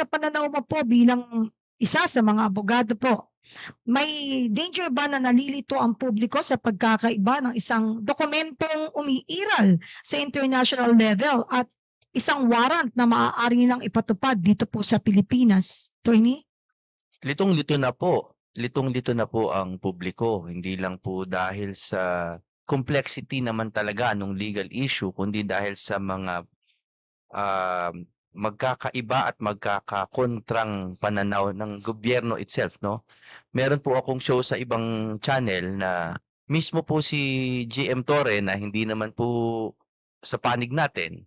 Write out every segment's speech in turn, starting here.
sa pananaw mo po bilang isa sa mga abogado po, may danger ba na nalilito ang publiko sa pagkakaiba ng isang dokumentong umiiral sa international level at isang warrant na maaari nang ipatupad dito po sa Pilipinas? Attorney? Litong-lito na po. Litong-lito na po ang publiko. Hindi lang po dahil sa complexity naman talaga ng legal issue, kundi dahil sa mga magkakaiba at magkakakontrang pananaw ng gobyerno itself, no? Meron po akong show sa ibang channel na mismo po si GM Torre na hindi naman po sa panig natin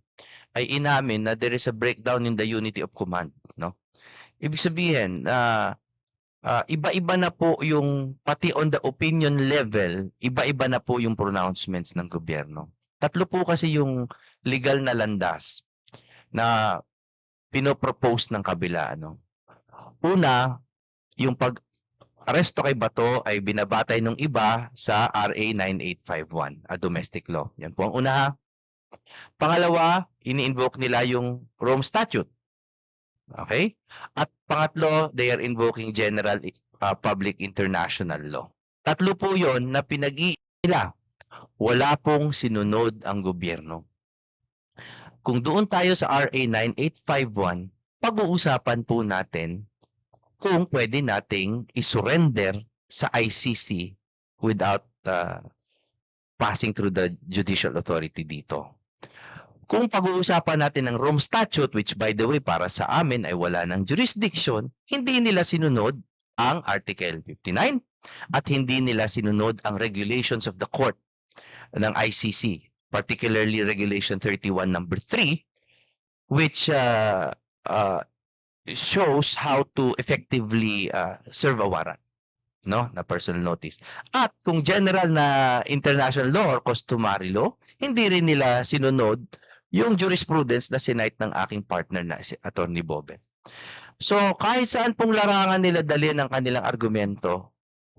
ay inamin na there is a breakdown in the unity of command, no? Ibig sabihin, iba-iba na po yung, pati on the opinion level, iba-iba na po yung pronouncements ng gobyerno. Tatlo po kasi yung legal na landas na pinopropose ng kabila. Ano? Una, yung pag-aresto kay Bato ay binabatay ng iba sa RA 9851, a domestic law. Yan po ang una. Pangalawa, ini-invoke nila yung Rome Statute. Okay? At pangatlo, they are invoking general public international law. Tatlo po yon na nila. Wala pong sinunod ang gobyerno. Kung doon tayo sa RA 9851, pag-uusapan po natin kung pwede nating isurrender sa ICC without passing through the judicial authority dito. Kung pag-uusapan natin ng Rome Statute, which by the way para sa amin ay wala ng jurisdiction, hindi nila sinunod ang Article 59 at hindi nila sinunod ang regulations of the court ng ICC, particularly Regulation 31 number 3, which shows how to effectively serve a warrant, no, na personal notice. At kung general na international law or customary law, hindi rin nila sinunod yung jurisprudence na sinite ng aking partner na si Attorney Boben. So kahit saan pong larangan nila dalhin ang kanilang argumento,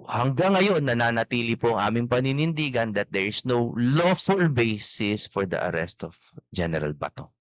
hanggang ngayon nananatili po ang aming paninindigan that there is no lawful basis for the arrest of General Bato.